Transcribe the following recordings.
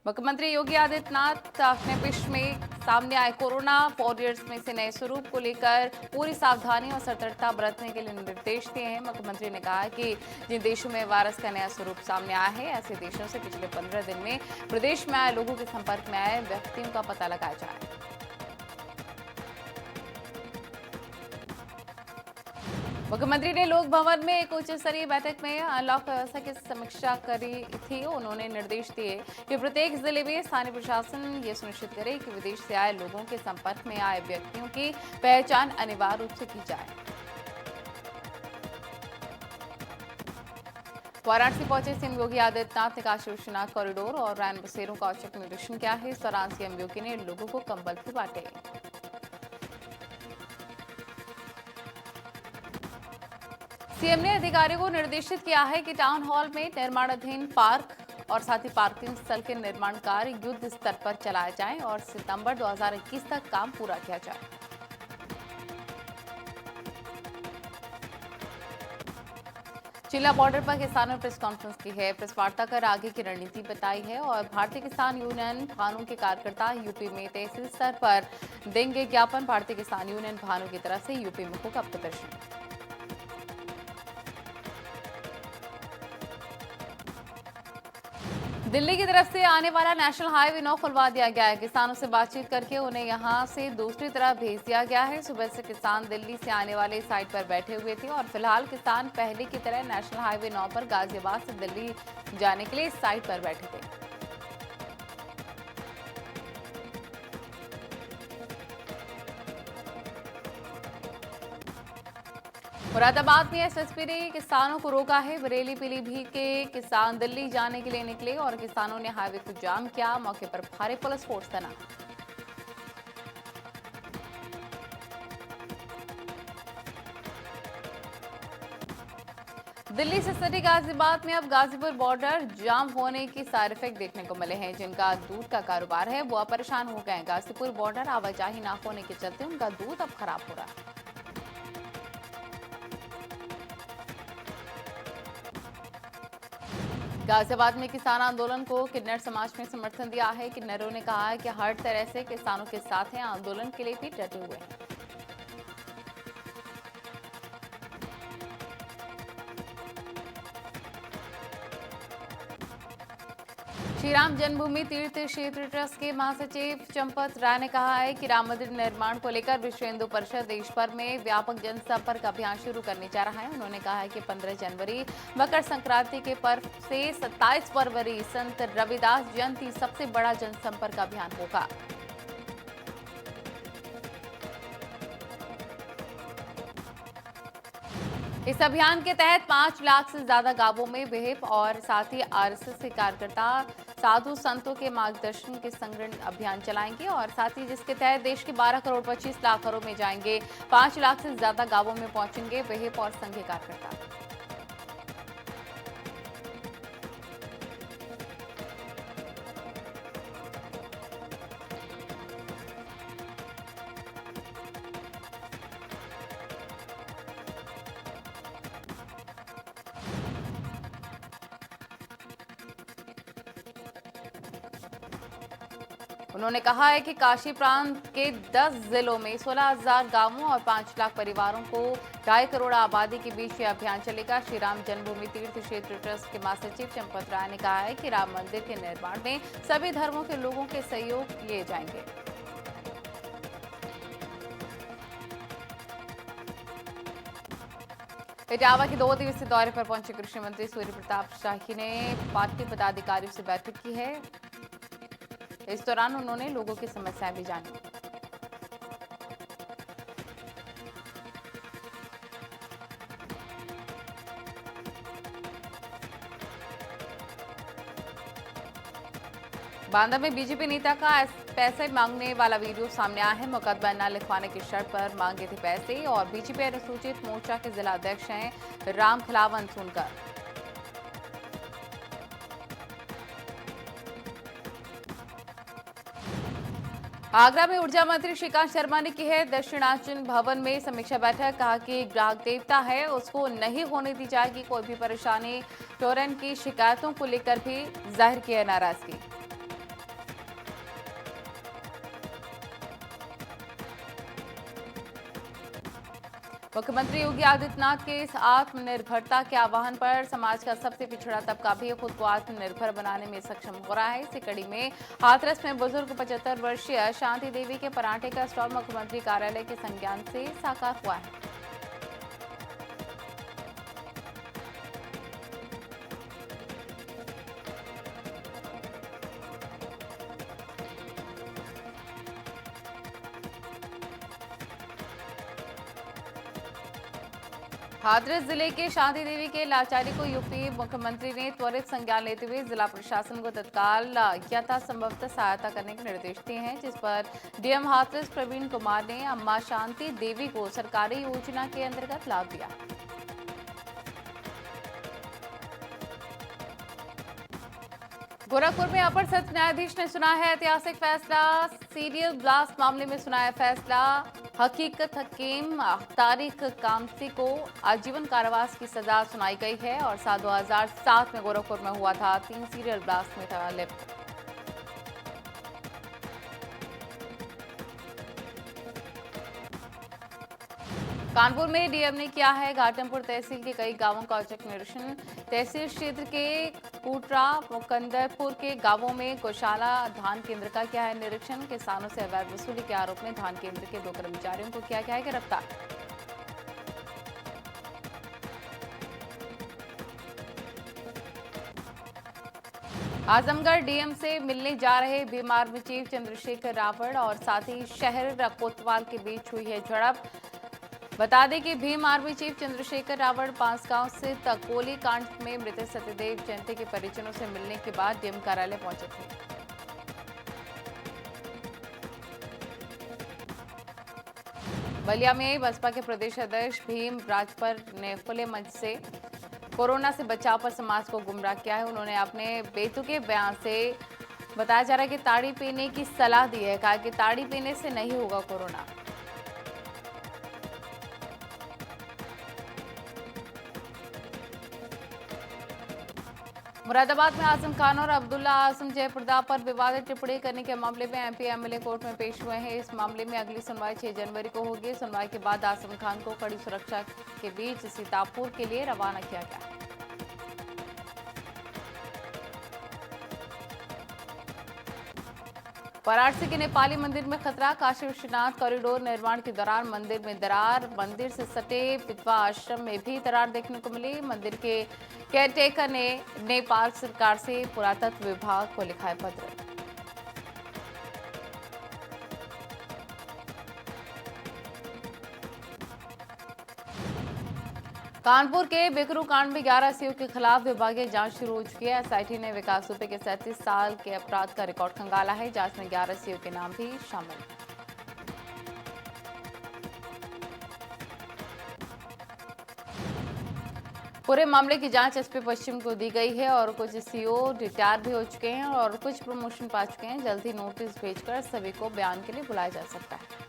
मुख्यमंत्री योगी आदित्यनाथ अपने विश्व में सामने आए कोरोना वॉरियर्स में से नए स्वरूप को लेकर पूरी सावधानी और सतर्कता बरतने के लिए निर्देश दिए हैं। मुख्यमंत्री ने कहा कि जिन देशों में वायरस का नया स्वरूप सामने आया है, ऐसे देशों से पिछले 15 दिन में प्रदेश में आए लोगों के संपर्क में आए व्यक्तियों का पता लगाया जाए। मुख्यमंत्री ने लोक भवन में एक उच्च स्तरीय बैठक में अनलॉक व्यवस्था की समीक्षा करी थी। उन्होंने निर्देश दिए कि प्रत्येक जिले में स्थानीय प्रशासन ये सुनिश्चित करे कि विदेश से आए लोगों के संपर्क में आए व्यक्तियों की पहचान अनिवार्य रूप से की जाए। वाराणसी पहुंचे सीएम योगी आदित्यनाथ ने काशी विश्वनाथ कॉरिडोर और रैन बसेरों का औचक निरीक्षण किया है। इस दौरान सीएम योगी ने लोगों को कंबल भी बांटे। सीएम ने अधिकारियों को निर्देशित किया है कि टाउन हॉल में निर्माणाधीन पार्क और साथ ही पार्किंग स्थल के निर्माण कार्य युद्ध स्तर पर चलाए जाएं और सितंबर 2021 तक काम पूरा किया जाए। चिल्ला बॉर्डर पर किसानों ने प्रेस कॉन्फ्रेंस की है। प्रेस वार्ता कर आगे की रणनीति बताई है और भारतीय किसान यूनियन भानु के कार्यकर्ता यूपी में तहसील स्तर पर देंगे ज्ञापन। भारतीय किसान यूनियन भानु की तरफ से यूपी में होगा प्रदर्शन। दिल्ली की तरफ से आने वाला नेशनल हाईवे 9 खुलवा दिया गया है। किसानों से बातचीत करके उन्हें यहां से दूसरी तरफ भेज दिया गया है। सुबह से किसान दिल्ली से आने वाले साइट पर बैठे हुए थे और फिलहाल किसान पहले की तरह नेशनल हाईवे 9 पर गाजियाबाद से दिल्ली जाने के लिए इस साइट पर बैठे थे। मुरादाबाद में एसएसपी ने किसानों को रोका है। बरेली पीलीभीत के किसान दिल्ली जाने के लिए निकले और किसानों ने हाईवे को जाम किया। मौके पर भारी पुलिस फोर्स तैनात। दिल्ली से सटी गाजियाबाद में अब गाजीपुर बॉर्डर जाम होने के साइड इफेक्ट देखने को मिले हैं। जिनका दूध का कारोबार है वो अब परेशान हो गए हैं। गाजीपुर बॉर्डर आवाजाही न होने के चलते उनका दूध अब खराब हो रहा है। गाजियाबाद में किसान आंदोलन को किन्नर समाज ने समर्थन दिया है। किन्नरों ने कहा है कि हर तरह से किसानों के साथ हैं, आंदोलन के लिए भी डटे हुए हैं। श्री राम जन्मभूमि तीर्थ क्षेत्र ट्रस्ट के महासचिव चंपत राय ने कहा है कि राम मंदिर निर्माण को लेकर विश्व हिंदू परिषद देश भर में व्यापक जनसंपर्क अभियान शुरू करने जा रहा है। उन्होंने कहा है कि 15 जनवरी मकर संक्रांति के पर्व से 27 फरवरी संत रविदास जयंती सबसे बड़ा जनसंपर्क अभियान होगा। इस अभियान के तहत 5 लाख से ज्यादा गांवों में विहिप और साथ ही आरएसएस के कार्यकर्ता साधु संतों के मार्गदर्शन के संग्रहण अभियान चलाएंगे और साथ ही जिसके तहत देश के 12 करोड़ 25 लाख घरों में जाएंगे। 5 लाख से ज्यादा गांवों में पहुंचेंगे विहिप और संघीय कार्यकर्ता। उन्होंने कहा है कि काशी प्रांत के 10 जिलों में 16,000 गांवों और 5 लाख परिवारों को 2.5 करोड़ आबादी के बीच यह अभियान चलेगा। श्री राम जन्मभूमि तीर्थ क्षेत्र ट्रस्ट के महासचिव चंपत राय ने कहा है कि राम मंदिर के निर्माण में सभी धर्मों के लोगों के सहयोग लिए जाएंगे। इटावा के 2 दिवसीय दौरे पर पहुंचे कृषि मंत्री सूर्य प्रताप शाही ने पार्टी पदाधिकारियों से बैठक की है। इस दौरान उन्होंने लोगों की समस्याएं भी जानी। बांदा में बीजेपी नेता का पैसे मांगने वाला वीडियो सामने आया है। मुकदमा न लिखवाने की शर्त पर मांगे थे पैसे और बीजेपी अनुसूचित मोर्चा के जिला अध्यक्ष हैं राम खिलावन सुनकर। आगरा में ऊर्जा मंत्री श्रीकांत शर्मा ने की है दक्षिणांचल भवन में समीक्षा बैठक। कहा कि ग्राहक देवता है, उसको नहीं होने दी जाएगी कोई भी परेशानी। टोरेंट की शिकायतों को लेकर भी जाहिर किया नाराजगी। मुख्यमंत्री योगी आदित्यनाथ के इस आत्मनिर्भरता के आह्वान पर समाज का सबसे पिछड़ा तबका भी खुद को आत्मनिर्भर बनाने में सक्षम हो रहा है। इसी कड़ी में हाथरस में बुजुर्ग 75 वर्षीय शांति देवी के पराठे का स्टॉल मुख्यमंत्री कार्यालय के संज्ञान से साकार हुआ है। हाथरस जिले के शांति देवी के लाचारी को यूपी मुख्यमंत्री ने त्वरित संज्ञान लेते हुए जिला प्रशासन को तत्काल यथासंभवतः सहायता करने के निर्देश दिए हैं, जिस पर डीएम हाथरस प्रवीण कुमार ने अम्मा शांति देवी को सरकारी योजना के अंतर्गत लाभ दिया। गोरखपुर में अपर सत्र न्यायाधीश ने सुना है ऐतिहासिक फैसला। सीरियल ब्लास्ट मामले में सुना है फैसला। हकीकत हकीम तारिक कामती को आजीवन कारावास की सजा सुनाई गई है और साल 2007 में गोरखपुर में हुआ था 3 सीरियल ब्लास्ट में था लिप्त। कानपुर में डीएम ने किया है घाटमपुर तहसील के कई गांवों का औचक निरीक्षण। तहसील क्षेत्र के कुटरा मुकंदरपुर के गांवों में गौशाला धान केंद्र का किया है निरीक्षण। किसानों से अवैध वसूली के आरोप में धान केंद्र के 2 कर्मचारियों को किया गया है गिरफ्तार। आजमगढ़ डीएम से मिलने जा रहे भीम आर्मी चीफ चंद्रशेखर रावण और साथ ही शहर कोतवाल के बीच हुई है झड़प। बता दें कि भीम आर्मी चीफ चंद्रशेखर रावण बांसगांव से तकोली कांड में मृत सत्यदेव जयंती के परिजनों से मिलने के बाद डीएम कार्यालय पहुंचे थे। बलिया में बसपा के प्रदेश अध्यक्ष भीम राजपर ने खुले मंच से कोरोना से बचाव पर समाज को गुमराह किया है। उन्होंने अपने बेतुके बयान से बताया जा रहा है कि ताड़ी पीने की सलाह दी है। कहा कि ताड़ी पीने से नहीं होगा कोरोना। मुरादाबाद में आजम खान और अब्दुल्ला आजम जयप्रदा पर विवादित टिप्पणी करने के मामले में एमपी एमएलए कोर्ट में पेश हुए हैं। इस मामले में अगली सुनवाई 6 जनवरी को होगी। सुनवाई के बाद आजम खान को कड़ी सुरक्षा के बीच सीतापुर के लिए रवाना किया गया। वाराणसी के नेपाली मंदिर में खतरा। काशी विश्वनाथ कॉरिडोर निर्माण के दौरान मंदिर में दरार। मंदिर से सटे विधवा आश्रम में भी दरार देखने को मिली। मंदिर के केयरटेकर ने नेपाल सरकार से पुरातत्व विभाग को लिखा है पत्र। कानपुर के बेकरू कांड में 11 सीओ के खिलाफ विभागीय जांच शुरू हो चुकी है। एसआईटी ने विकास दुबे के 37 साल के अपराध का रिकॉर्ड खंगाला है। जांच में 11 सीओ के नाम भी शामिल। पूरे मामले की जांच एसपी पश्चिम को दी गई है और कुछ सीओ रिटायर भी हो चुके हैं और कुछ प्रमोशन पा चुके हैं। जल्द ही नोटिस भेजकर सभी को बयान के लिए बुलाया जा सकता है।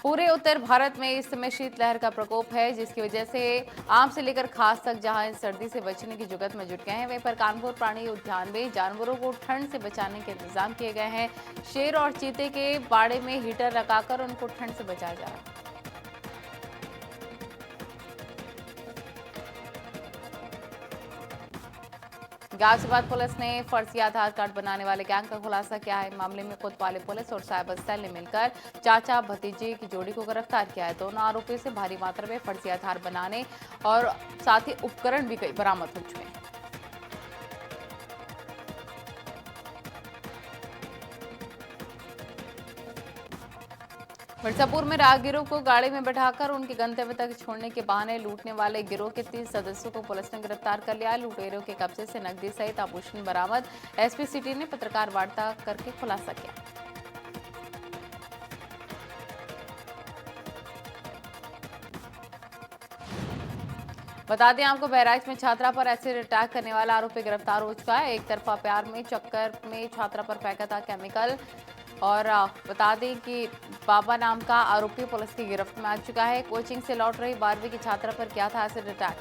पूरे उत्तर भारत में इस समय शीतलहर का प्रकोप है, जिसकी वजह से आम से लेकर खास तक जहां सर्दी से बचने की जुगत में जुट गए हैं, वहीं पर कानपुर प्राणी उद्यान में जानवरों को ठंड से बचाने के इंतजाम किए गए हैं। शेर और चीते के बाड़े में हीटर लगाकर उनको ठंड से बचाया जा रहा है। गाजियाबाद पुलिस ने फर्जी आधार कार्ड बनाने वाले गैंग का खुलासा किया है। मामले में कोतवाली पुलिस और साइबर सेल ने मिलकर चाचा भतीजे की जोड़ी को गिरफ्तार किया है। दोनों आरोपियों से भारी मात्रा में फर्जी आधार बनाने और साथ ही उपकरण भी कई बरामद हो चुके हैं। मिर्जापुर में राहगीरों को गाड़ी में बैठाकर उनके गंतव्य तक छोड़ने के बहाने लूटने वाले गिरोह के 30 सदस्यों को पुलिस ने गिरफ्तार कर लिया। लुटेरों के कब्जे से नकदी सहित आभूषण बरामद। एसपी सिटी ने पत्रकार वार्ता करके खुलासा किया। बता दें आपको, बहराइच में छात्रा पर एसिड अटैक करने वाला आरोपी गिरफ्तार हो चुका है। एक तरफा प्यार में चक्कर में छात्रा पर फेंका था केमिकल। और बता दें कि बाबा नाम का आरोपी पुलिस की गिरफ्त में आ चुका है। कोचिंग से लौट रही 12वीं की छात्रा पर किया था एसिड अटैक।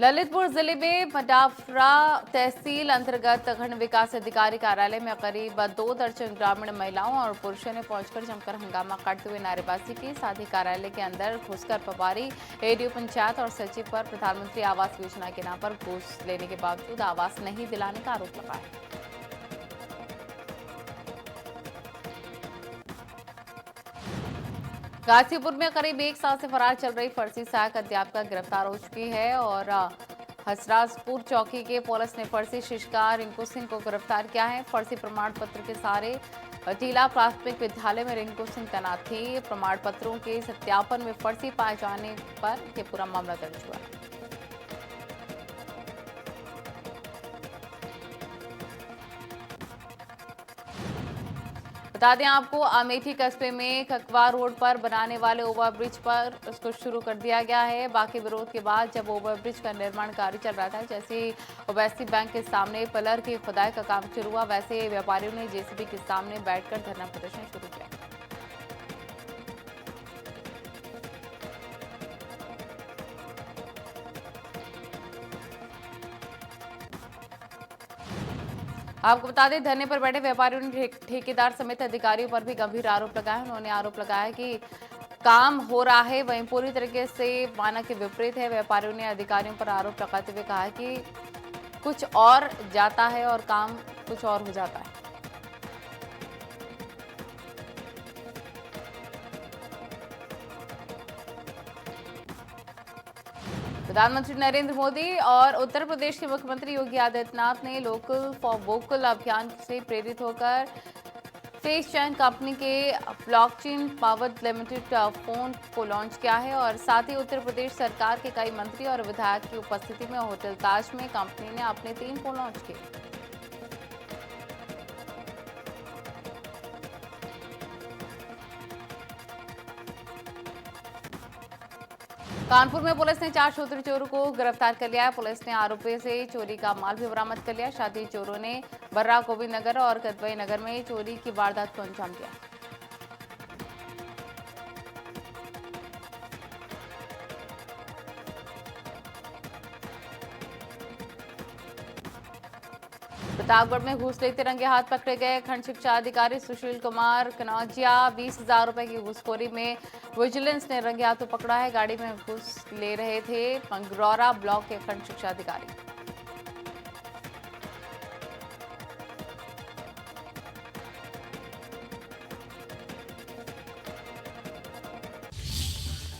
ललितपुर जिले में मडाफरा तहसील अंतर्गत खंड विकास अधिकारी कार्यालय में करीब 2 दर्जन ग्रामीण महिलाओं और पुरुषों ने पहुंचकर जमकर हंगामा करते हुए नारेबाजी की। साथ ही कार्यालय के अंदर घुसकर प्रभारी एडीओ पंचायत और सचिव पर प्रधानमंत्री आवास योजना के नाम पर घूस लेने के बावजूद आवास नहीं दिलाने का आरोप लगाया। गाजीपुर में करीब 1 साल से फरार चल रही फर्जी सहायक अध्यापिका गिरफ्तार हो चुकी है और हसराजपुर चौकी के पुलिस ने फर्जी शिक्षिका रिंकू सिंह को गिरफ्तार किया है। फर्जी प्रमाण पत्र के सारे टीला प्राथमिक विद्यालय में रिंकू सिंह तैनात थी। प्रमाण पत्रों के सत्यापन में फर्जी पाए जाने पर यह पूरा मामला दर्ज हुआ। बता दें आपको, अमेठी कस्बे में ककवा रोड पर बनाने वाले ओवरब्रिज पर उसको शुरू कर दिया गया है। बाकी विरोध के बाद जब ओवरब्रिज का निर्माण कार्य चल रहा था, जैसे ओवैसी बैंक के सामने पिलर की खुदाई का काम शुरू हुआ, वैसे व्यापारियों ने जेसीबी के सामने बैठकर धरना प्रदर्शन शुरू किया। आपको बता दें, धरने पर बैठे व्यापारियों ने ठेकेदार समेत अधिकारियों पर भी गंभीर आरोप लगाए। उन्होंने आरोप लगाया कि काम हो रहा है वहीं पूरी तरीके से मानक के विपरीत है। व्यापारियों ने अधिकारियों पर आरोप लगाते हुए कहा कि कुछ और जाता है और काम कुछ और हो जाता है। प्रधानमंत्री नरेंद्र मोदी और उत्तर प्रदेश के मुख्यमंत्री योगी आदित्यनाथ ने लोकल फॉर वोकल अभियान से प्रेरित होकर फेस चैन कंपनी के ब्लॉकचेन पावर्ड लिमिटेड फोन को लॉन्च किया है और साथ ही उत्तर प्रदेश सरकार के कई मंत्री और विधायक की उपस्थिति में होटल ताज में कंपनी ने अपने 3 फोन लॉन्च किए। कानपुर में पुलिस ने 4 शूटर चोरों को गिरफ्तार कर लिया है। पुलिस ने आरोपी से चोरी का माल भी बरामद कर लिया। साथ ही चोरों ने बर्रा गोविंद नगर और कदवई नगर में चोरी की वारदात को अंजाम दिया। प्रतापगढ़ में घूस लेते रंगे हाथ पकड़े गए खंड शिक्षा अधिकारी सुशील कुमार कनौजिया 20,000 रुपए की घूसखोरी में विजिलेंस ने रंगे हाथों पकड़ा है। गाड़ी में घूस ले रहे थे पंगरौरा ब्लॉक के खंड शिक्षा अधिकारी।